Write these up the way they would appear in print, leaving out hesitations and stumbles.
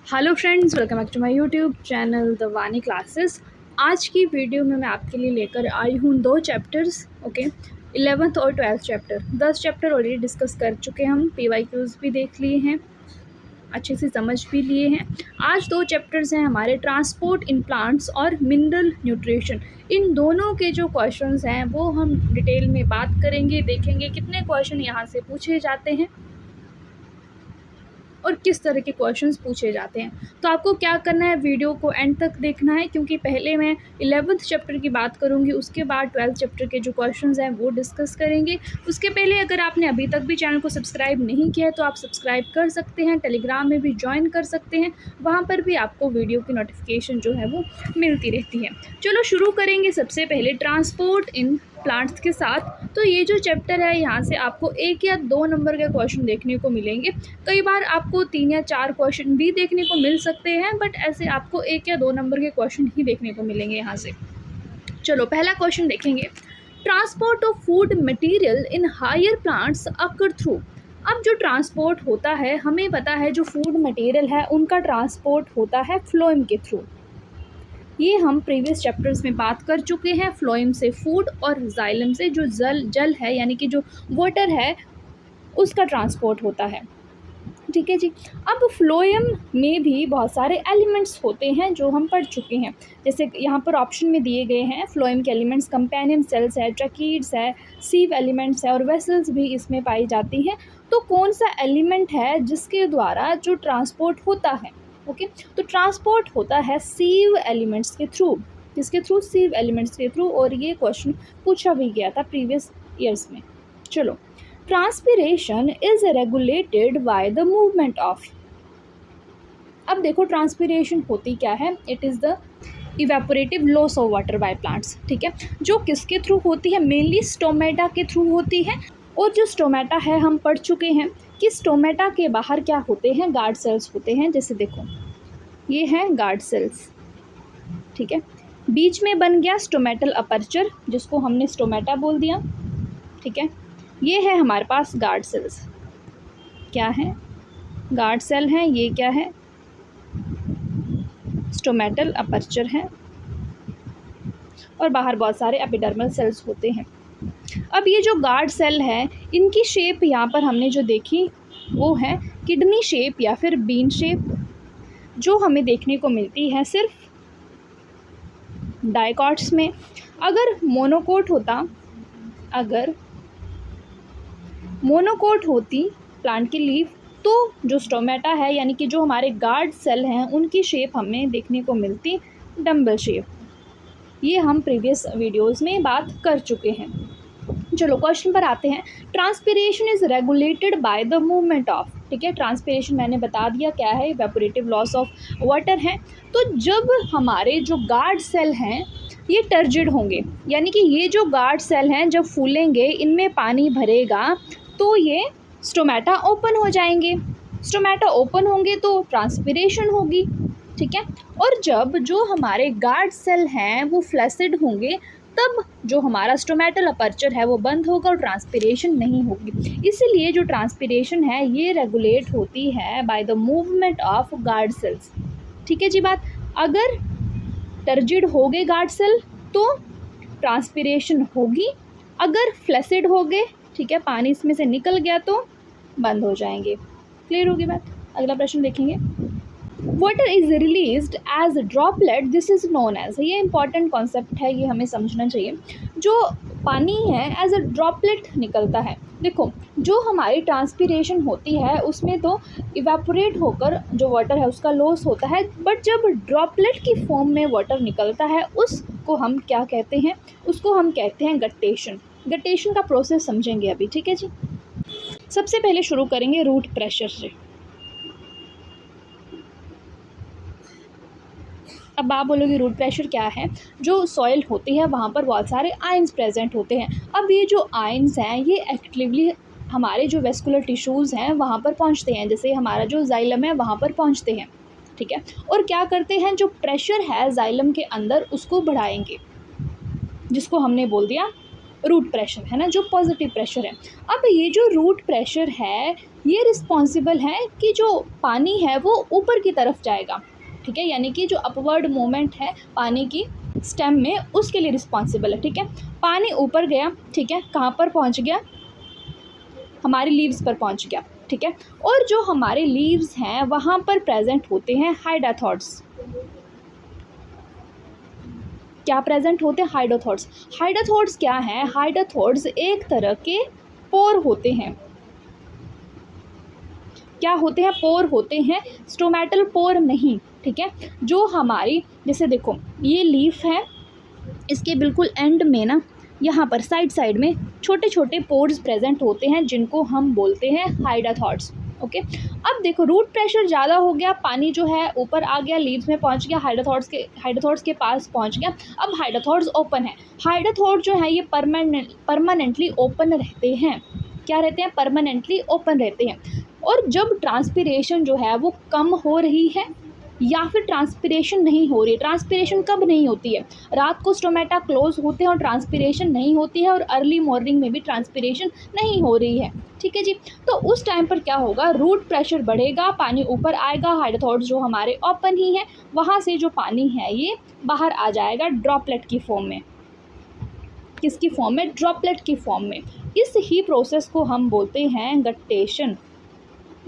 Hello friends, welcome back to my YouTube channel the Vani classes. आज की video में मैं आपके लिए लेकर आई हूँ 2 चैप्टर्स। ओके, 11th और 12th chapter. 10 chapter already discuss कर चुके हैं हम, PYQs भी देख लिए हैं, अच्छे से समझ भी लिए हैं। आज 2 चैप्टर्स हैं हमारे, ट्रांसपोर्ट इन प्लांट्स और मिनरल न्यूट्रिशन। इन दोनों के जो क्वेश्चंस हैं वो हम डिटेल में बात करेंगे, देखेंगे कितने क्वेश्चन यहाँ से पूछे जाते हैं और किस तरह के क्वेश्चंस पूछे जाते हैं। तो आपको क्या करना है, वीडियो को एंड तक देखना है, क्योंकि पहले मैं 11th चैप्टर की बात करूंगी, उसके बाद 12th चैप्टर के जो क्वेश्चंस हैं वो डिस्कस करेंगे। उसके पहले अगर आपने अभी तक भी चैनल को सब्सक्राइब नहीं किया है तो आप सब्सक्राइब कर सकते हैं, टेलीग्राम में भी ज्वाइन कर सकते हैं, वहाँ पर भी आपको वीडियो की नोटिफिकेशन जो है वो मिलती रहती है। चलो शुरू करेंगे सबसे पहले ट्रांसपोर्ट इन प्लांट्स के साथ। तो ये जो चैप्टर है यहाँ से आपको 1 या 2 नंबर के क्वेश्चन देखने को मिलेंगे। कई बार आपको 3 या 4 क्वेश्चन भी देखने को मिल सकते हैं, बट ऐसे आपको 1 या 2 नंबर के क्वेश्चन ही देखने को मिलेंगे यहाँ से। चलो पहला क्वेश्चन देखेंगे, transport of food material in higher plants occur through. अब जो ट्रांसपोर्ट होता है, हमें पता है जो फूड मटेरियल है उनका ट्रांसपोर्ट होता है फ्लोएम के थ्रू। ये हम प्रीवियस चैप्टर्स में बात कर चुके हैं। फ्लोएम से फूड और जाइलम से जो जल है यानी कि जो वाटर है उसका ट्रांसपोर्ट होता है। ठीक है जी। अब फ्लोएम में भी बहुत सारे एलिमेंट्स होते हैं जो हम पढ़ चुके हैं, जैसे यहाँ पर ऑप्शन में दिए गए हैं। फ्लोएम के एलिमेंट्स कंपेनियन सेल्स है, ट्रैकीड्स है, सीव एलिमेंट्स है और वेसल्स भी इसमें पाई जाती हैं। तो कौन सा एलिमेंट है जिसके द्वारा जो ट्रांसपोर्ट होता है? ओके, तो ट्रांसपोर्ट होता है सीव एलिमेंट्स के थ्रू। किसके थ्रू? सीव एलिमेंट्स के थ्रू। और ये क्वेश्चन पूछा भी गया था प्रीवियस ईयर्स में। चलो, transpiration is regulated by the movement of. अब देखो ट्रांसपिरेशन होती क्या है? It is the evaporative loss of water by plants. ठीक है, जो किसके थ्रू होती है? मेनली स्टोमेटा के थ्रू होती है। और जो स्टोमेटा है हम पढ़ चुके हैं कि स्टोमेटा के बाहर क्या होते हैं? गार्ड सेल्स होते हैं। जैसे देखो ये हैं गार्ड सेल्स। ठीक है, बीच में बन गया स्टोमेटल अपर्चर जिसको हमने स्टोमेटा बोल दिया। ठीक है, ये है हमारे पास गार्ड सेल्स। क्या है? गार्ड सेल हैं। ये क्या है? स्टोमेटल अपर्चर है। और बाहर बहुत सारे एपिडर्मल सेल्स होते हैं। अब ये जो गार्ड सेल है इनकी शेप यहाँ पर हमने जो देखी वो है किडनी शेप या फिर बीन शेप, जो हमें देखने को मिलती है सिर्फ डाइकॉट्स में। अगर मोनोकोट होती प्लांट की लीफ, तो जो स्टोमेटा है यानी कि जो हमारे गार्ड सेल हैं उनकी शेप हमें देखने को मिलती डम्बल शेप। ये हम प्रीवियस वीडियोस में बात कर चुके हैं। चलो क्वेश्चन पर आते हैं। Transpiration is regulated by the movement of. ठीक है, ट्रांसपिरेशन मैंने बता दिया क्या है, इवेपोरेटिव लॉस ऑफ वाटर है। तो जब हमारे जो गार्ड सेल हैं ये टर्जिड होंगे, यानी कि ये जो गार्ड सेल हैं जब फूलेंगे, इनमें पानी भरेगा तो ये स्टोमेटा ओपन हो जाएंगे। स्टोमेटा ओपन होंगे तो ट्रांसपिरेशन होगी। ठीक है, और जब जो हमारे गार्ड सेल हैं वो फ्लैसिड होंगे तब जो हमारा स्टोमेटल अपर्चर है वो बंद होगा और ट्रांसपिरेशन नहीं होगी। इसीलिए जो ट्रांसपिरेशन है ये रेगुलेट होती है by the movement of guard cells. ठीक है जी बात। अगर टर्जिड हो गए गार्ड सेल तो ट्रांसपिरेशन होगी, अगर फ्लैसिड हो गए, ठीक है, पानी इसमें से निकल गया तो बंद हो जाएंगे। क्लियर होगी बात। अगला प्रश्न देखेंगे। Water is released as droplet, this is known as. ये इंपॉर्टेंट कॉन्सेप्ट है, ये हमें समझना चाहिए। जो पानी है एज अ ड्रॉपलेट निकलता है। देखो जो हमारी ट्रांसपिरेशन होती है उसमें तो इवेपोरेट होकर जो वाटर है उसका लॉस होता है, बट जब ड्रॉपलेट की फॉर्म में वाटर निकलता है उसको हम क्या कहते हैं? उसको हम कहते हैं गट्टेशन। गट्टेशन का प्रोसेस समझेंगे अभी। ठीक है जी। सबसे पहले शुरू करेंगे रूट प्रेशर से। अब आप बोलोगे रूट प्रेशर क्या है? जो सॉइल होती है वहाँ पर बहुत सारे आयंस प्रेजेंट होते हैं। अब ये जो आयंस हैं ये एक्टिवली हमारे जो वेस्कुलर टिश्यूज़ हैं वहाँ पर पहुँचते हैं, जैसे हमारा जो जाइलम है वहाँ पर पहुँचते हैं। ठीक है, और क्या करते हैं? जो प्रेशर है जाइलम के अंदर उसको बढ़ाएंगे, जिसको हमने बोल दिया रूट प्रेशर है ना, जो पॉजिटिव प्रेशर है। अब ये जो रूट प्रेशर है ये रिस्पॉन्सिबल है कि जो पानी है वो ऊपर की तरफ जाएगा, ठीक है, यानी कि जो अपवर्ड मूवमेंट है पानी की स्टेम में उसके लिए रिस्पॉन्सिबल है, ठीक है। पानी ऊपर गया, ठीक है, कहाँ पर पहुँच गया, हमारे लीव्स पर पहुँच गया, ठीक है। और जो हमारे लीव्स हैं वहाँ पर प्रेजेंट होते हैं हाइड्रोथॉर्ड्स। क्या प्रेजेंट होते हैं, हाइड्रोथॉर्ड्स। हाइड्रोथॉर्ड्स क्या है, हाइड्रोथॉर्ड्स एक तरह के पोर होते हैं। क्या होते हैं, पोर होते हैं, स्टोमेटल पोर नहीं, ठीक है। जो हमारी, जैसे देखो ये लीफ है, इसके बिल्कुल एंड में ना यहाँ पर साइड में छोटे छोटे पोर्स प्रेजेंट होते हैं जिनको हम बोलते हैं हाइड्रोथॉर्ड्स, ओके। अब देखो रूट प्रेशर ज़्यादा हो गया, पानी जो है ऊपर आ गया, लीव्स में पहुँच गया, हाइड्रोथॉर्ड्स के पास पहुँच गया। अब हाइड्रोथॉर्ड्स ओपन है, हाइड्रोथॉर्ड जो है ये परमानेंटली ओपन रहते हैं। क्या रहते हैं, परमानेंटली ओपन रहते हैं। और जब ट्रांसपिरेशन जो है वो कम हो रही है या फिर ट्रांसपिरेशन नहीं हो रही है, ट्रांसपिरेशन कब नहीं होती है, रात को स्टोमेटा क्लोज होते हैं और ट्रांसपिरेशन नहीं होती है, और अर्ली मॉर्निंग में भी ट्रांसपिरेशन नहीं हो रही है, ठीक है जी। तो उस टाइम पर क्या होगा, रूट प्रेशर बढ़ेगा, पानी ऊपर आएगा, हाइड्रोथॉर्ड्स जो हमारे ओपन ही है, वहाँ से जो पानी है ये बाहर आ जाएगा ड्रॉपलेट की फॉर्म में। किसकी फॉर्म में, ड्रॉपलेट की फॉर्म में। इस ही प्रोसेस को हम बोलते हैं गट्टेशन।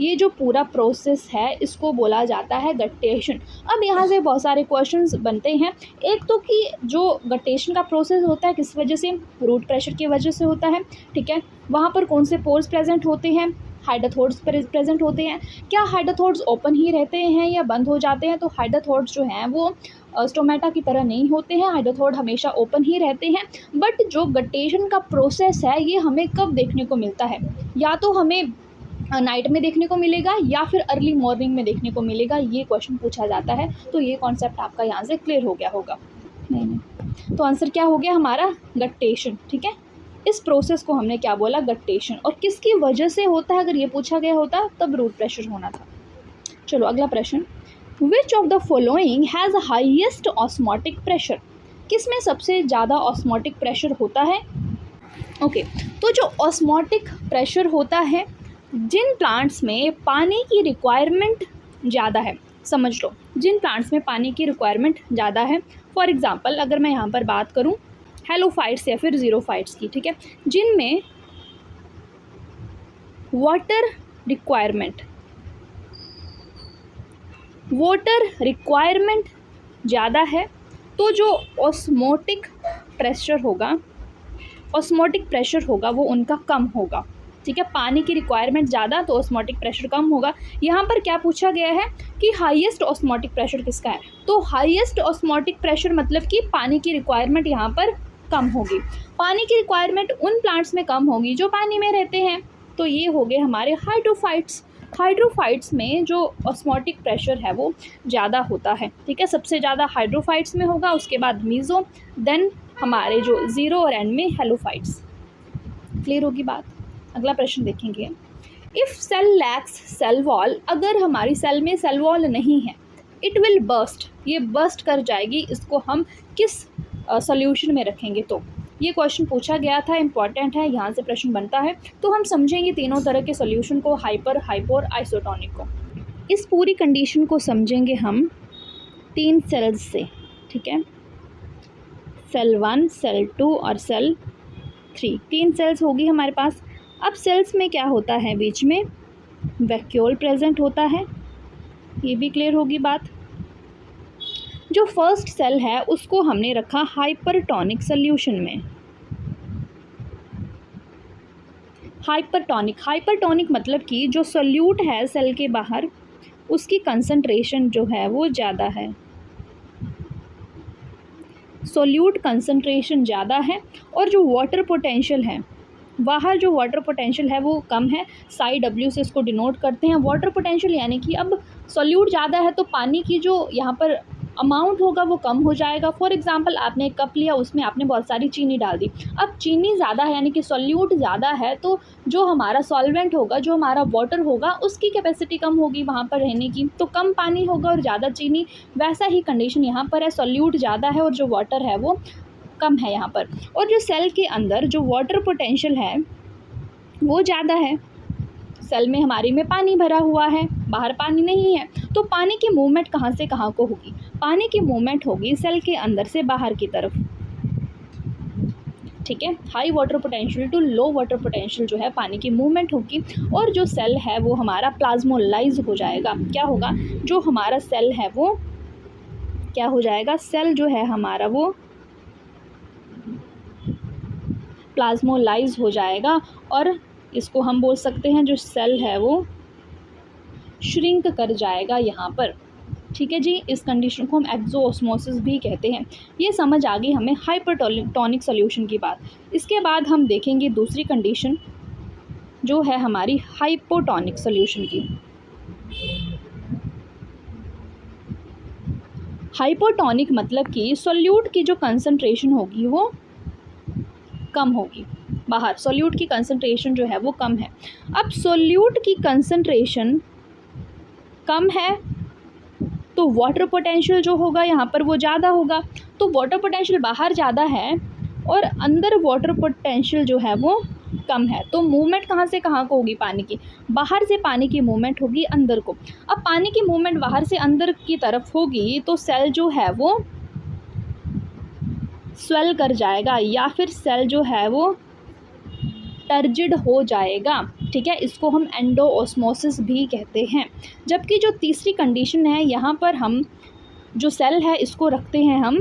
ये जो पूरा प्रोसेस है इसको बोला जाता है गट्टेशन। अब यहाँ से बहुत सारे क्वेश्चंस बनते हैं। एक तो कि जो गट्टेशन का प्रोसेस होता है किस वजह से, रूट प्रेशर की वजह से होता है, ठीक है। वहाँ पर कौन से पोर्स प्रेजेंट होते हैं, हाइड्रोथॉर्ड्स प्रेजेंट होते हैं। क्या हाइड्रोथॉर्ड्स ओपन ही रहते हैं या बंद हो जाते हैं, तो हाइड्रोथॉर्ड्स जो हैं वो स्टोमेटा की तरह नहीं होते हैं, हाइड्रोथॉर्ड हमेशा ओपन ही रहते हैं। बट जो गट्टेशन का प्रोसेस है ये हमें कब देखने को मिलता है, या तो हमें नाइट में देखने को मिलेगा या फिर अर्ली मॉर्निंग में देखने को मिलेगा, ये क्वेश्चन पूछा जाता है। तो ये कॉन्सेप्ट आपका यहाँ से क्लियर हो गया होगा। नहीं, तो आंसर क्या हो गया हमारा, गट्टेशन, ठीक है। इस प्रोसेस को हमने क्या बोला, गट्टेशन। और किसकी वजह से होता है, अगर ये पूछा गया होता तब रूट प्रेशर होना था। चलो अगला प्रश्न, विच of the following has highest osmotic pressure, किस में सबसे ज़्यादा ऑस्मोटिक प्रेशर होता है। ओके, तो जो ऑस्मोटिक प्रेशर होता है, जिन प्लांट्स में पानी की रिक्वायरमेंट ज़्यादा है, समझ लो जिन प्लांट्स में पानी की रिक्वायरमेंट ज़्यादा है, फॉर एग्ज़ाम्पल अगर मैं यहाँ पर बात करूँ हेलोफाइट्स या फिर ज़ीरोफाइट्स की, ठीक है, जिनमें वाटर रिक्वायरमेंट ज़्यादा है, तो जो ऑस्मोटिक प्रेशर होगा वो उनका कम होगा, ठीक है। पानी की रिक्वायरमेंट ज़्यादा तो ऑस्मोटिक प्रेशर कम होगा। यहाँ पर क्या पूछा गया है कि हाईएस्ट ऑस्मोटिक प्रेशर किसका है, तो हाईएस्ट ऑस्मोटिक प्रेशर मतलब कि पानी की रिक्वायरमेंट यहाँ पर कम होगी। पानी की रिक्वायरमेंट उन प्लांट्स में कम होगी जो पानी में रहते हैं, तो ये हो गए हमारे हाइड्रोफाइट्स। हाइड्रोफाइट्स में जो ऑस्मोटिक प्रेशर है वो ज़्यादा होता है, ठीक है। सबसे ज़्यादा हाइड्रोफाइट्स में होगा, उसके बाद मीज़ो, देन हमारे जो ज़ीरो और एंड में हेलोफाइट्स। क्लियर होगी बात। अगला प्रश्न देखेंगे, if cell lacks cell wall, अगर हमारी सेल में सेल वॉल नहीं है, इट विल बर्स्ट, ये बर्स्ट कर जाएगी, इसको हम किस सॉल्यूशन में रखेंगे। तो ये क्वेश्चन पूछा गया था, इंपॉर्टेंट है, यहाँ से प्रश्न बनता है। तो हम समझेंगे तीनों तरह के सॉल्यूशन को, हाइपर, हाइपो और आइसोटोनिक को। इस पूरी कंडीशन को समझेंगे हम 3 सेल्स से, ठीक है, सेल 1, सेल 2 और सेल 3, 3 सेल्स होगी हमारे पास। अब सेल्स में क्या होता है, बीच में वैक्यूल प्रेजेंट होता है, ये भी क्लियर होगी बात। जो फर्स्ट सेल है उसको हमने रखा हाइपरटोनिक सॉल्यूशन में। हाइपरटोनिक मतलब कि जो सॉल्यूट है सेल के बाहर उसकी कंसंट्रेशन जो है वो ज़्यादा है, सॉल्यूट कंसंट्रेशन ज़्यादा है, और जो वाटर पोटेंशियल है बाहर, जो वाटर पोटेंशियल है वो कम है। साई W से इसको डिनोट करते हैं वाटर पोटेंशियल, यानी कि अब सॉल्यूट ज़्यादा है तो पानी की जो यहाँ पर अमाउंट होगा वो कम हो जाएगा। फॉर एग्जांपल आपने एक कप लिया, उसमें आपने बहुत सारी चीनी डाल दी, अब चीनी ज़्यादा है यानी कि सॉल्यूट ज़्यादा है, तो जो हमारा सॉल्वेंट होगा, जो हमारा वाटर होगा, उसकी कैपेसिटी कम होगी वहाँ पर रहने की, तो कम पानी होगा और ज़्यादा चीनी। वैसा ही कंडीशन यहाँ पर है, सॉल्यूट ज़्यादा है और जो वाटर है वो कम है यहाँ पर, और जो सेल के अंदर जो वाटर पोटेंशियल है वो ज़्यादा है। सेल में हमारी में पानी भरा हुआ है, बाहर पानी नहीं है, तो पानी की मूवमेंट कहाँ से कहाँ को होगी? पानी की मूवमेंट होगी सेल के अंदर से बाहर की तरफ, ठीक है। High water potential to low water potential जो है पानी की मूवमेंट होगी, और जो सेल है वो हमारा प्लाज्मोलाइज हो जाएगा। क्या होगा? जो हमारा सेल है वो क्या हो जाएगा? सेल जो है हमारा वो प्लाज्मोलाइज हो जाएगा, और इसको हम बोल सकते हैं जो सेल है वो श्रिंक कर जाएगा यहाँ पर, ठीक है जी। इस कंडीशन को हम एक्सोऑस्मोसिस भी कहते हैं। ये समझ आ गई हमें हाइपरटोनिक सॉल्यूशन की बात। इसके बाद हम देखेंगे दूसरी कंडीशन जो है हमारी हाइपोटोनिक सॉल्यूशन की। हाइपोटोनिक मतलब कि सॉल्यूट की जो कंसंट्रेशन होगी वो कम होगी, बाहर सॉल्यूट की कंसंट्रेशन जो है वो कम है। अब सॉल्यूट की कंसंट्रेशन कम है तो वाटर पोटेंशियल जो होगा यहाँ पर वो ज़्यादा होगा। तो वाटर पोटेंशियल बाहर ज़्यादा है और अंदर वाटर पोटेंशियल जो है वो कम है, तो मूवमेंट कहाँ से कहाँ को होगी? पानी की बाहर से पानी की मूवमेंट होगी अंदर को। अब पानी की मूवमेंट बाहर से अंदर की तरफ होगी तो सेल जो है वो स्वेल कर जाएगा, या फिर सेल जो है वो टर्जिड हो जाएगा, ठीक है। इसको हम एंडोऑस्मोसिस भी कहते हैं। जबकि जो तीसरी कंडीशन है यहाँ पर हम जो सेल है इसको रखते हैं हम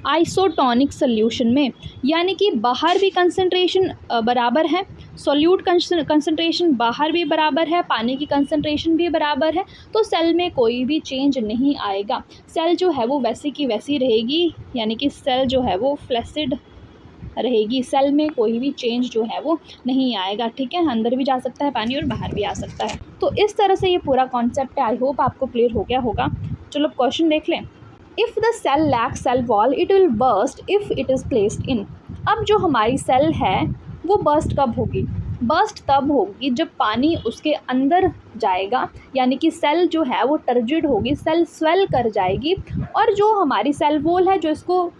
आइसोटोनिक सॉल्यूशन में, यानी कि बाहर भी कंसंट्रेशन बराबर है, सॉल्यूट कंसंट्रेशन बाहर भी बराबर है, पानी की कंसंट्रेशन भी बराबर है, तो सेल में कोई भी चेंज नहीं आएगा। सेल जो है वो वैसी की वैसी रहेगी, यानी कि सेल जो है वो फ्लैसिड रहेगी, सेल में कोई भी चेंज जो है वो नहीं आएगा, ठीक है। अंदर भी जा सकता है पानी और बाहर भी आ सकता है। तो इस तरह से ये पूरा कॉन्सेप्ट है। आई होप आपको क्लियर हो गया होगा। चलो क्वेश्चन देख लें। If the cell lacks cell wall it will burst if it is placed in. अब जो हमारी सेल है वो बर्स्ट कब होगी? बर्स्ट तब होगी जब पानी उसके अंदर जाएगा, यानी कि सेल जो है वो टर्जिड होगी, सेल स्वेल कर जाएगी, और जो हमारी सेल वॉल है जो इसको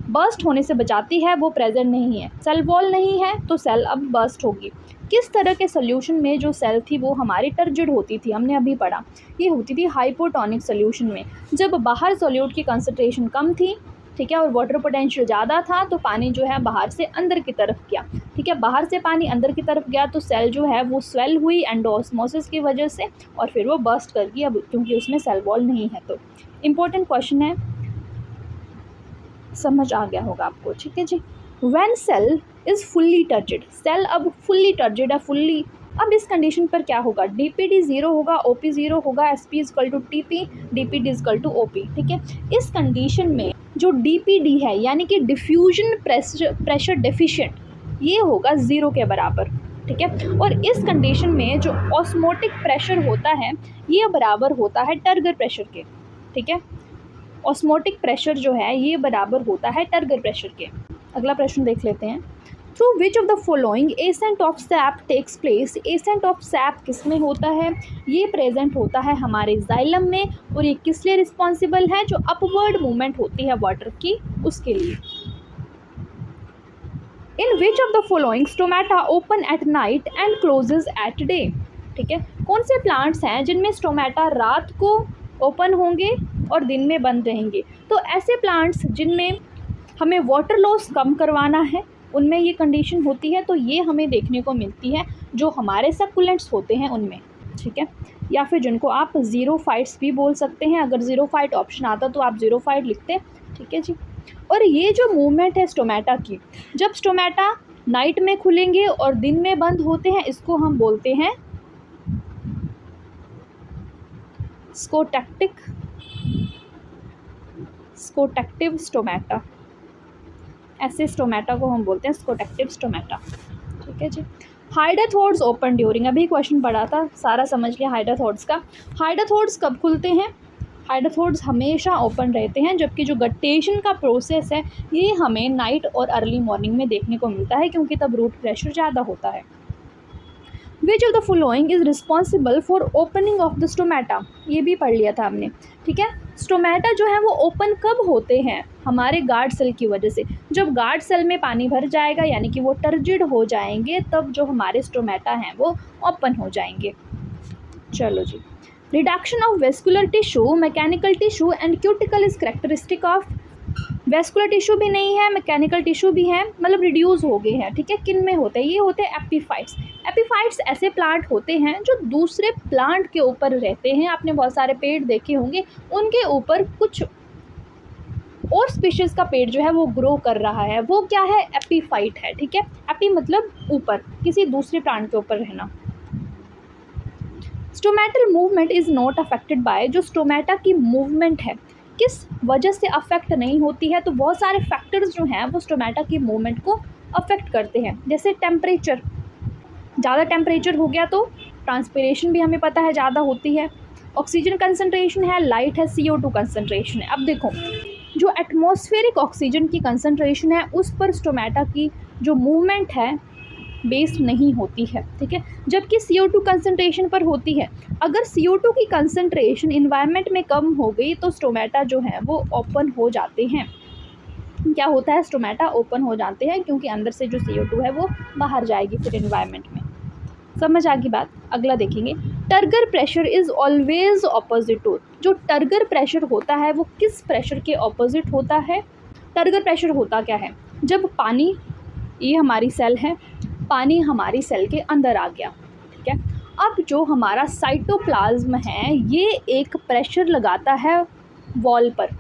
बर्स्ट होने से बचाती है वो प्रेजेंट नहीं है। सेल वॉल नहीं है तो सेल अब बर्स्ट होगी। किस तरह के सोल्यूशन में जो सेल थी वो हमारी टर्जिड होती थी? हमने अभी पढ़ा, ये होती थी हाइपोटोनिक सोल्यूशन में, जब बाहर सॉल्यूट की कंसंट्रेशन कम थी, ठीक है, और वाटर पोटेंशियल ज़्यादा था, तो पानी जो है बाहर से अंदर की तरफ गया, ठीक है। बाहर से पानी अंदर की तरफ गया तो सेल जो है वो स्वेल हुई एंडोऑस्मोसिस की वजह से, और फिर वो बर्स्ट कर गई, अब क्योंकि उसमें सेल वॉल नहीं है। तो इम्पोर्टेंट क्वेश्चन है, समझ आ गया होगा आपको, ठीक है जी। When cell is fully turgid, cell अब फुल्ली टर्जिड है, फुल्ली। अब इस कंडीशन पर क्या होगा? DPD 0 होगा, OP 0 होगा, SP = TP, DPD = OP, ठीक है। इस कंडीशन में जो DPD है यानी कि डिफ्यूजन प्रेशर डेफिशिएंट, ये होगा 0 के बराबर, ठीक है। और इस कंडीशन में जो ऑस्मोटिक प्रेशर होता है ये बराबर होता है टर्गर प्रेशर के, ठीक है। ऑस्मोटिक प्रेशर जो है ये बराबर होता है टर्गर प्रेशर के। अगला प्रश्न देख लेते हैं। Through which of the following ascent of sap takes place. Ascent of sap किस में होता है? ये प्रेजेंट होता है हमारे जाइलम में, और ये किस लिए रिस्पॉन्सिबल है? जो अपवर्ड मूवमेंट होती है वाटर की उसके लिए। In which of the following stomata open at night and closes at day, ठीक है। कौन से प्लांट्स हैं जिनमें स्टोमेटा रात को ओपन होंगे और दिन में बंद रहेंगे? तो ऐसे प्लांट्स जिनमें हमें वाटर लॉस कम करवाना है उनमें ये कंडीशन होती है, तो ये हमें देखने को मिलती है जो हमारे सक्कुलेंट्स होते हैं उनमें, ठीक है। या फिर जिनको आप ज़ीरोफाइट्स भी बोल सकते हैं, अगर ज़ीरोफाइट ऑप्शन आता तो आप ज़ीरोफाइट लिखते, ठीक है जी। और ये जो मूवमेंट है स्टोमेटा की, जब स्टोमेटा नाइट में खुलेंगे और दिन में बंद होते हैं, इसको हम बोलते हैं स्कोटैक्टिव स्टोमेटा। ऐसे स्टोमेटा को हम बोलते हैं स्कोटैक्टिव स्टोमेटा, ठीक है जी। हाइडाथोड्स ओपन ड्यूरिंग, अभी क्वेश्चन पढ़ा था, सारा समझ लिया हाइडाथोड्स का। हाइडाथोड्स कब खुलते हैं? हाइडाथोड्स हमेशा ओपन रहते हैं, जबकि जो गट्टेशन का प्रोसेस है ये हमें नाइट और अर्ली मॉर्निंग में देखने को मिलता है, क्योंकि तब रूट प्रेशर ज़्यादा होता है। विच of the following is responsible for opening of the stomata, ये भी पढ़ लिया था हमने, ठीक है। स्टोमेटा जो है वो ओपन कब होते हैं? हमारे गार्ड सेल की वजह से। जब गार्ड सेल में पानी भर जाएगा यानी कि वो टर्जिड हो जाएंगे, तब जो हमारे स्टोमेटा हैं वो ओपन हो जाएंगे। चलो जी, reduction of vascular tissue, mechanical tissue and cuticle is characteristic of. Vascular tissue भी नहीं है, मैकेनिकल टिश्यू भी है, मतलब रिड्यूस हो गए हैं। ठीक है, किन में होते हैं? ये होते हैं एपीफाइट्स। एपीफाइट्स ऐसे प्लांट होते हैं जो दूसरे प्लांट के ऊपर रहते हैं। आपने बहुत सारे पेड़ देखे होंगे, उनके ऊपर कुछ और स्पीशीज़ का पेड़ जो है वो ग्रो कर रहा है, वो क्या है? एपीफाइट है। ठीक है, एपी मतलब ऊपर, किसी दूसरे प्लांट के ऊपर रहना। Stomatal movement is not affected by. जो स्टोमेटा की मूवमेंट है किस वजह से अफेक्ट नहीं होती है? तो बहुत सारे फैक्टर्स जो हैं वो स्टोमेटा की मूवमेंट को अफेक्ट करते हैं। जैसे टेम्परेचर, ज़्यादा टेम्परेचर हो गया तो ट्रांसपिरेशन भी हमें पता है ज़्यादा होती है। ऑक्सीजन कंसनट्रेशन है, लाइट है, CO2 कंसनट्रेशन है। अब देखो, जो एटमॉस्फेरिक ऑक्सीजन की कंसनट्रेशन है उस पर स्टोमेटा की जो मूवमेंट है बेस्ड नहीं होती है। ठीक है, जबकि CO2 कंसनट्रेशन पर होती है। अगर CO2 की कंसनट्रेशन इन्वायरमेंट में कम हो गई तो स्टोमेटा जो है वो ओपन हो जाते हैं। क्या होता है? स्टोमेटा ओपन हो जाते हैं क्योंकि अंदर से जो CO2 है वो बाहर जाएगी फिर इन्वायरमेंट में। समझ आ गई बात? अगला देखेंगे, turgor pressure is always opposite to. जो टर्गर प्रेशर होता है वो किस प्रेशर के ऑपोजिट होता है? टर्गर प्रेशर होता क्या है? जब पानी, ये हमारी सेल है, पानी हमारी सेल के अंदर आ गया। ठीक है, अब जो हमारा साइटोप्लाज्म है ये एक प्रेशर लगाता है वॉल पर।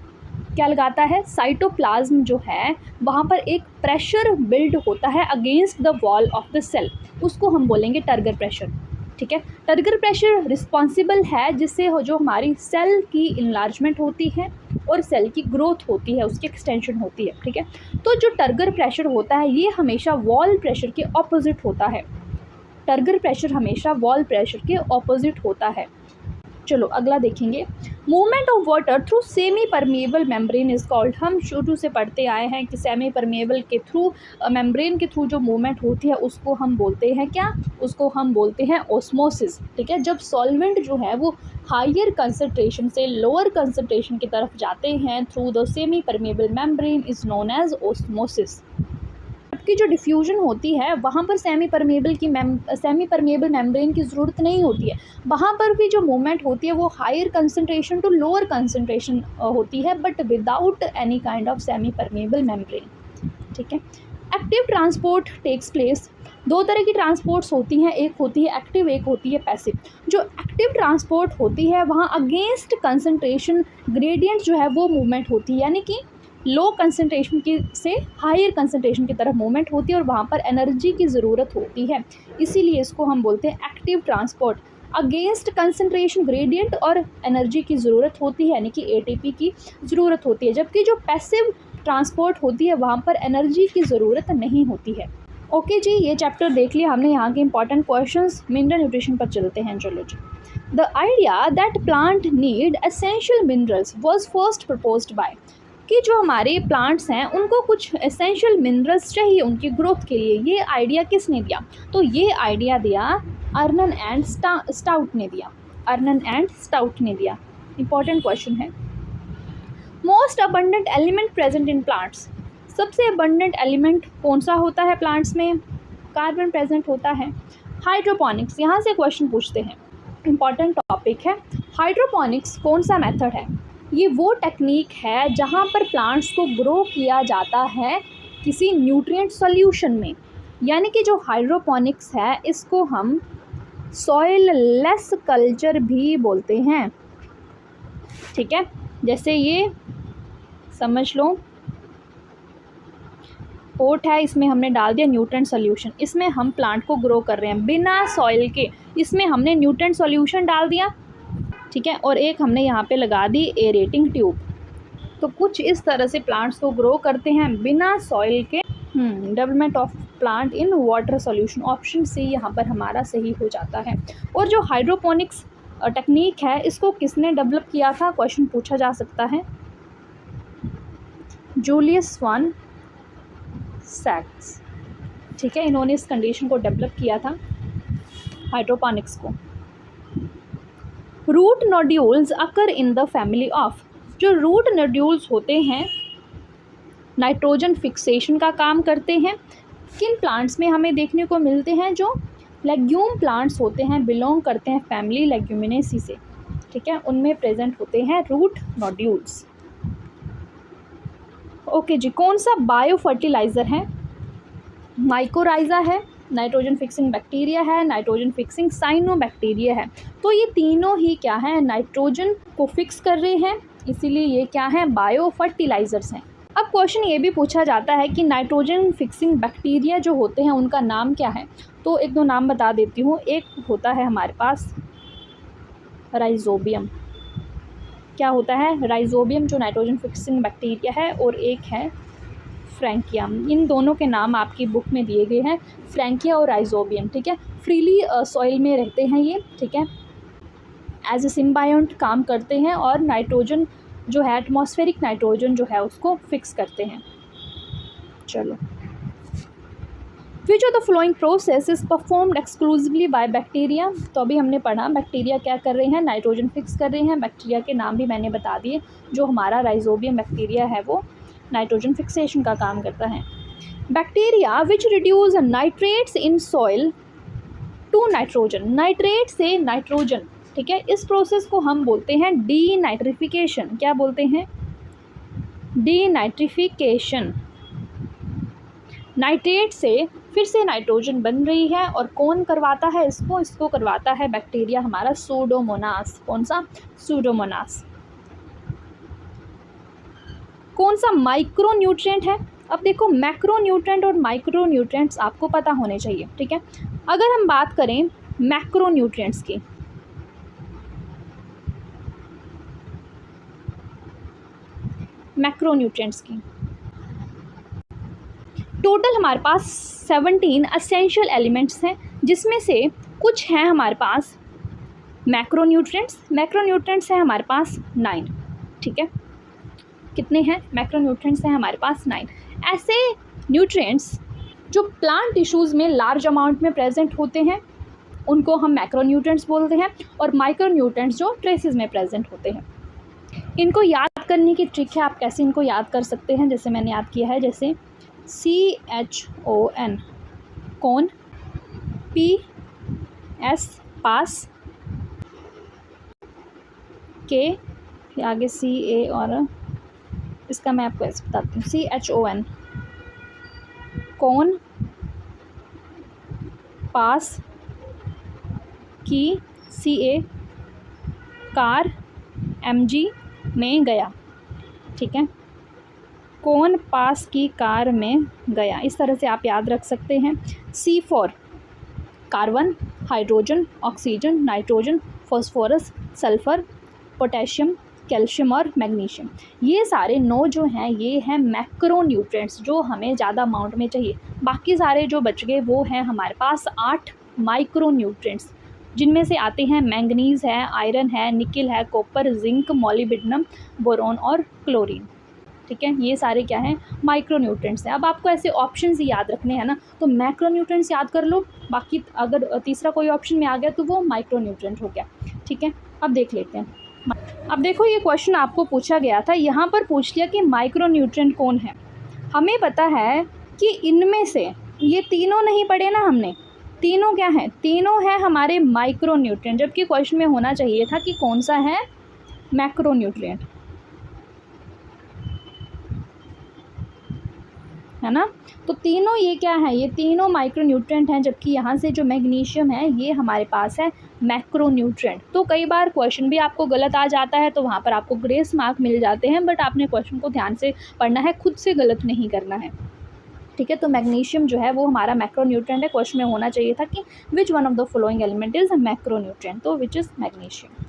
क्या लगाता है? साइटोप्लाज्म जो है वहाँ पर एक प्रेशर बिल्ड होता है against the wall of the cell, उसको हम बोलेंगे टर्गर प्रेशर। ठीक है, टर्गर प्रेशर रिस्पॉन्सिबल है जिससे जो हमारी सेल की इनलार्जमेंट होती है और सेल की ग्रोथ होती है, उसकी एक्सटेंशन होती है। ठीक है, तो जो टर्गर प्रेशर होता है ये हमेशा वॉल प्रेशर के ऑपोजिट होता है। टर्गर प्रेशर हमेशा वॉल प्रेशर के ऑपोजिट होता है। चलो अगला देखेंगे, movement of water through semi permeable membrane is called. हम शुरू से पढ़ते आए हैं कि सेमी परमेबल के थ्रू, मेम्ब्रेन के थ्रू जो मूवमेंट होती है उसको हम बोलते हैं क्या? उसको हम बोलते हैं ऑस्मोसिस। ठीक है, जब सॉल्वेंट जो है वो हायर कंसनट्रेशन से लोअर कंसनट्रेशन की तरफ जाते हैं through the semi permeable membrane is known as osmosis. की जो डिफ्यूजन होती है वहाँ पर सेमी परमेबल मेम्ब्रेन की ज़रूरत नहीं होती है। वहाँ पर भी जो मूवमेंट होती है वो higher concentration to lower concentration होती है, but without any kind of semi permeable membrane. ठीक है, एक्टिव ट्रांसपोर्ट टेक्स प्लेस। दो तरह की ट्रांसपोर्ट्स होती हैं, एक होती है एक्टिव, एक होती है पैसिव। जो एक्टिव ट्रांसपोर्ट होती है वहाँ अगेंस्ट कंसनट्रेशन ग्रेडियंट जो है वो मूवमेंट होती है, यानी कि लो कंसनट्रेशन की से हायर कंसनट्रेशन की तरफ मूवमेंट होती है और वहाँ पर एनर्जी की ज़रूरत होती है, इसीलिए इसको हम बोलते हैं active transport. Against concentration gradient और एनर्जी की ज़रूरत होती है, यानी कि ATP की ज़रूरत होती है। जबकि जो पैसिव ट्रांसपोर्ट होती है वहाँ पर एनर्जी की ज़रूरत नहीं होती है। ओके जी, ये चैप्टर देख लिया हमने। यहाँ के इंपॉर्टेंट क्वेश्चंस मिनरल न्यूट्रिशन पर चलते हैं। चलो जी, the idea that plant need essential minerals was first proposed by. कि जो हमारे प्लांट्स हैं उनको कुछ एसेंशियल मिनरल्स चाहिए उनकी ग्रोथ के लिए, ये आइडिया किसने दिया? तो ये आइडिया दिया अर्नन एंड स्टाउट ने दिया। अर्नन एंड स्टाउट ने दिया। इंपॉर्टेंट क्वेश्चन है, most abundant element present in plants. सबसे अबंडेंट एलिमेंट कौन सा होता है प्लांट्स में? कार्बन प्रेजेंट होता है। हाइड्रोपोनिक्स, यहाँ से क्वेश्चन पूछते हैं, इंपॉर्टेंट टॉपिक है। हाइड्रोपोनिक्स कौन सा मेथड है? ये वो टेक्निक है जहाँ पर प्लांट्स को ग्रो किया जाता है किसी न्यूट्रिएंट सॉल्यूशन में, यानी कि जो हाइड्रोपोनिक्स है इसको हम सॉइल लेस कल्चर भी बोलते हैं। ठीक है, जैसे ये समझ लो पोट है, इसमें हमने डाल दिया न्यूट्रिएंट सॉल्यूशन, इसमें हम प्लांट को ग्रो कर रहे हैं बिना सॉइल के, इसमें हमने न्यूट्रिएंट सॉल्यूशन डाल दिया। ठीक है, और एक हमने यहाँ पे लगा दी एरेटिंग ट्यूब। तो कुछ इस तरह से प्लांट्स को ग्रो करते हैं बिना सॉइल के। Development of plant in water solution, option C यहाँ पर हमारा सही हो जाता है। और जो हाइड्रोपोनिक्स टेक्निक है इसको किसने डेवलप किया था? क्वेश्चन पूछा जा सकता है। जूलियस वन सैक्स। ठीक है, इन्होंने इस कंडीशन को डेवलप किया था, हाइड्रोपोनिक्स को। Root nodules occur in the family of. जो रूट नोड्यूल्स होते हैं नाइट्रोजन फिक्सेशन का काम करते हैं। किन प्लांट्स में हमें देखने को मिलते हैं? जो लेग्यूम प्लांट्स होते हैं, बिलोंग करते हैं फैमिली लेग्यूमिनेसी से, ठीक है, उनमें प्रेजेंट होते हैं रूट नोड्यूल्स। ओके जी, कौन सा बायो फर्टिलाइज़र है? माइकोराइजा है, नाइट्रोजन फिक्सिंग बैक्टीरिया है, नाइट्रोजन फिक्सिंग साइनोबैक्टीरिया है। तो ये तीनों ही क्या है? नाइट्रोजन को फिक्स कर रहे हैं, इसीलिए ये क्या है? बायो फर्टिलाइज़र्स हैं। अब क्वेश्चन ये भी पूछा जाता है कि नाइट्रोजन फिक्सिंग बैक्टीरिया जो होते हैं उनका नाम क्या है? तो एक दो नाम बता देती हूँ। एक होता है हमारे पास राइजोबियम। क्या होता है? राइजोबियम जो नाइट्रोजन फिक्सिंग बैक्टीरिया है, और एक है फ्रैंकियम। इन दोनों के नाम आपकी बुक में दिए गए हैं, फ्रैंकिया और राइजोबियम, ठीक है। फ्रीली सॉइल में रहते हैं ये, ठीक है, एज ए सिम्बायोंट काम करते हैं और नाइट्रोजन जो है, एटमॉस्फेरिक नाइट्रोजन जो है उसको फिक्स करते हैं। चलो, विच of the flowing process is performed exclusively by bacteria? तो अभी हमने पढ़ा बैक्टीरिया क्या कर रहे हैं? नाइट्रोजन फिक्स कर रहे हैं। बैक्टीरिया के नाम भी मैंने बता दिए। जो हमारा राइजोबियम बैक्टीरिया है वो नाइट्रोजन फिक्सेशन का काम करता है। Bacteria which reduce nitrates in soil to nitrogen, nitrate से नाइट्रोजन, ठीक है, इस प्रोसेस को हम बोलते हैं डीनाइट्रिफिकेशन। क्या बोलते हैं? डीनाइट्रिफिकेशन। नाइट्रेट से फिर से नाइट्रोजन बन रही है, और कौन करवाता है इसको? इसको करवाता है बैक्टीरिया हमारा सूडोमोनास। कौन सा? सूडोमोनास। कौन सा माइक्रो न्यूट्रिएंट है? अब देखो, मैक्रो न्यूट्रिएंट और माइक्रो न्यूट्रिएंट्स आपको पता होने चाहिए, ठीक है। अगर हम बात करें मैक्रो न्यूट्रिएंट्स की, मैक्रो न्यूट्रिएंट्स की टोटल हमारे पास 17 एसेंशियल एलिमेंट्स हैं, जिसमें से कुछ हैं हमारे पास मैक्रो न्यूट्रिएंट्स। मैक्रो न्यूट्रिएंट्स हैं हमारे पास 9, ठीक है। कितने हैं? मैक्रो न्यूट्रिएंट्स हैं हमारे पास 9। ऐसे न्यूट्रिएंट्स जो प्लांट टिश्यूज़ में लार्ज अमाउंट में प्रेजेंट होते हैं उनको हम मैक्रो न्यूट्रिएंट्स बोलते हैं, और माइक्रो न्यूट्रिएंट्स जो ट्रेसेस में प्रेजेंट होते हैं। इनको याद करने की ट्रिक है, आप कैसे इनको याद कर सकते हैं? जैसे मैंने याद किया है, जैसे CHON कौन, PS पास, के आगे CA, और इसका मैं आपको ऐसे बताती हूँ, CHON कौन, पास, की, CA कार, MG में गया, ठीक है। कौन पास की कार में गया, इस तरह से आप याद रख सकते हैं। C for carbon, hydrogen, oxygen, nitrogen, phosphorus, sulphur, potassium, calcium और मैग्नीशियम। ये सारे 9 जो हैं ये हैं मैक्रो न्यूट्रिएंट्स जो हमें ज़्यादा अमाउंट में चाहिए। बाकी सारे जो बच गए वो हैं हमारे पास 8 माइक्रो न्यूट्रिएंट्स, जिनमें से आते हैं मैंगनीज़ है, आयरन है, निकल है, कॉपर, जिंक, मॉलिब्डेनम, बोरॉन और क्लोरीन, ठीक है। ये सारे क्या हैं? माइक्रो न्यूट्रिएंट्स हैं। अब आपको ऐसे ऑप्शंस ही याद रखने हैं ना, तो मैक्रो न्यूट्रिएंट्स याद कर लो, बाकी अगर तीसरा कोई ऑप्शन में आ गया तो वो माइक्रो न्यूट्रिएंट हो गया, ठीक है। अब देख लेते हैं। अब देखो, ये क्वेश्चन आपको पूछा गया था, यहाँ पर पूछ लिया कि माइक्रो न्यूट्रिएंट कौन है। हमें पता है कि इनमें से ये तीनों नहीं पढ़े ना हमने, तीनों क्या हैं? तीनों हैं हमारे माइक्रो न्यूट्रिएंट, जबकि क्वेश्चन में होना चाहिए था कि कौन सा है मैक्रो न्यूट्रिएंट, है ना। तो तीनों ये क्या है? ये तीनों माइक्रो न्यूट्रिएंट हैं, जबकि यहाँ से जो मैग्नीशियम है ये हमारे पास है मैक्रो न्यूट्रिएंट। तो कई बार क्वेश्चन भी आपको गलत आ जाता है तो वहाँ पर आपको ग्रेस मार्क मिल जाते हैं, बट आपने क्वेश्चन को ध्यान से पढ़ना है, खुद से गलत नहीं करना है, ठीक है। तो मैग्नीशियम जो है वो हमारा मैक्रो न्यूट्रिएंट है। क्वेश्चन में होना चाहिए था कि which one of the following element is macro nutrient, तो विच इज़ मैग्नीशियम।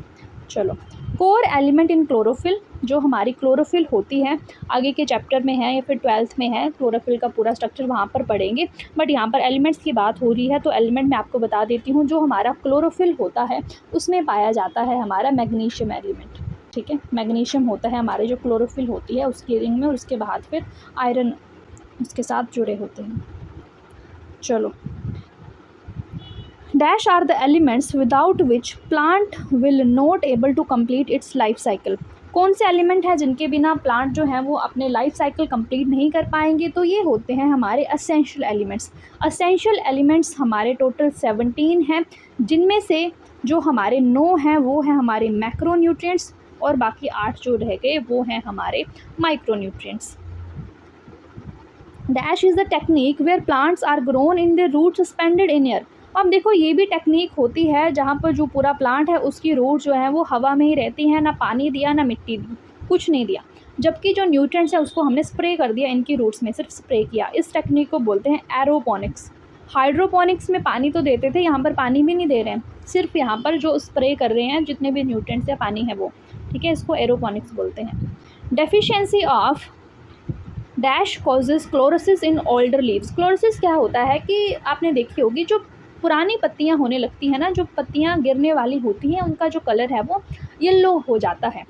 चलो, कोर एलिमेंट इन क्लोरोफिल, जो हमारी क्लोरोफिल होती है, आगे के चैप्टर में है या फिर 12th में है, क्लोरोफिल का पूरा स्ट्रक्चर वहाँ पर पढ़ेंगे, बट यहाँ पर एलिमेंट्स की बात हो रही है तो एलिमेंट मैं आपको बता देती हूँ। जो हमारा क्लोरोफिल होता है उसमें पाया जाता है हमारा मैग्नीशियम एलिमेंट, ठीक है। मैग्नीशियम होता है हमारे जो क्लोरोफिल होती है उसकी रिंग में, और उसके बाद फिर आयरन उसके साथ जुड़े होते हैं। चलो, dash are the elements without which plant will not able to complete its life cycle. कौन से एलिमेंट हैं जिनके बिना प्लांट जो है वो अपने लाइफ साइकिल कंप्लीट नहीं कर पाएंगे? तो ये होते हैं हमारे असेंशियल एलिमेंट्स। असेंशियल एलिमेंट्स हमारे टोटल 17 हैं, जिनमें से जो हमारे 9 हैं वो हैं हमारे मैक्रोन्यूट्रिएंट्स और बाकी 8 जो रह गए वो हैं हमारे micronutrients. Dash is the technique where plants are grown in the root suspended in air. अब देखो ये भी टेक्निक होती है जहाँ पर जो पूरा प्लांट है उसकी रूट जो है वो हवा में ही रहती है, ना पानी दिया ना मिट्टी दी, कुछ नहीं दिया, जबकि जो न्यूट्रिएंट्स है उसको हमने स्प्रे कर दिया इनकी रूट्स में, सिर्फ स्प्रे किया। इस टेक्निक को बोलते हैं एरोपोनिक्स। हाइड्रोपोनिक्स में पानी तो देते थे, यहाँ पर पानी भी नहीं दे रहे हैं, सिर्फ यहाँ पर जो स्प्रे कर रहे हैं जितने भी न्यूट्रिएंट्स या पानी है वो, ठीक है, इसको एरोपोनिक्स बोलते हैं। Deficiency of dash causes chlorosis in older leaves. Chlorosis क्या होता है कि आपने देखी होगी जो पुरानी पत्तियां होने लगती हैं ना, जो पत्तियां गिरने वाली होती हैं उनका जो कलर है वो येलो हो जाता है।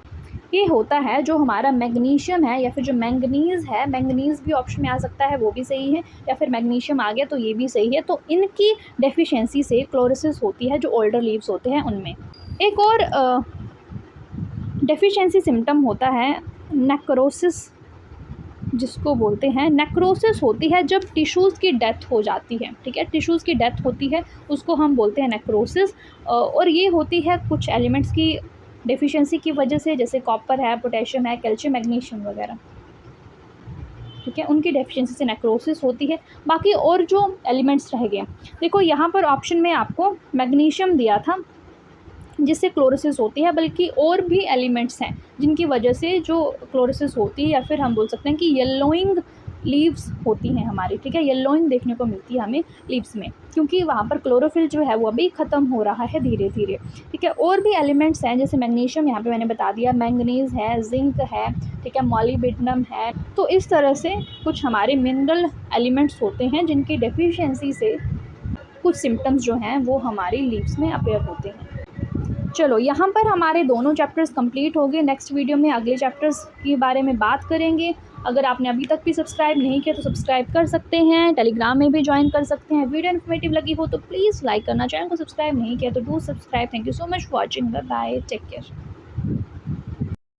ये होता है जो हमारा मैग्नीशियम है या फिर जो मैंगनीज़ है, मैंगनीज़ भी ऑप्शन में आ सकता है, वो भी सही है, या फिर मैग्नीशियम आ गया तो ये भी सही है। तो इनकी डेफिशिएंसी से क्लोरोसिस होती है जो ओल्डर लीव्स होते हैं उनमें। एक और डेफिशिएंसी सिम्टम होता है नेक्रोसिस, जिसको बोलते हैं नेक्रोसिस होती है जब टिश्यूज़ की डेथ हो जाती है, ठीक है, टिश्यूज़ की डेथ होती है उसको हम बोलते हैं नेक्रोसिस। और ये होती है कुछ एलिमेंट्स की डेफिशिएंसी की वजह से, जैसे कॉपर है, पोटेशियम है, कैल्शियम, मैग्नीशियम वगैरह, ठीक है, उनकी डेफिशिएंसी से नेक्रोसिस होती है। बाकी और जो एलिमेंट्स रह गए, देखो यहाँ पर ऑप्शन में आपको मैग्नीशियम दिया था जिससे क्लोरोसिस होती है, बल्कि और भी एलिमेंट्स हैं जिनकी वजह से जो क्लोरोसिस होती है, या फिर हम बोल सकते हैं कि येलोइंग लीव्स होती हैं हमारी, ठीक है, येलोइंग देखने को मिलती है हमें लीव्स में, क्योंकि वहाँ पर क्लोरोफिल जो है वो अभी ख़त्म हो रहा है धीरे धीरे, ठीक है। और भी एलिमेंट्स हैं जैसे मैग्नीशियम, यहाँ पे मैंने बता दिया, मैंगनीज़ है, जिंक है, ठीक है, मॉलिब्डेनम है। तो इस तरह से कुछ हमारे मिनरल एलिमेंट्स होते हैं जिनकी डेफिशिएंसी से कुछ सिम्टम्स जो हैं वो हमारी लीव्स में अपेयर होते हैं। चलो यहाँ पर हमारे दोनों चैप्टर्स कंप्लीट हो गए। नेक्स्ट वीडियो में अगले चैप्टर्स के बारे में बात करेंगे। अगर आपने अभी तक भी सब्सक्राइब नहीं किया तो सब्सक्राइब कर सकते हैं, टेलीग्राम में भी ज्वाइन कर सकते हैं। वीडियो इन्फॉर्मेटिव लगी हो तो प्लीज़ लाइक करना, चैनल को सब्सक्राइब नहीं किया तो do subscribe. Thank you so much for watching, bye bye, take care.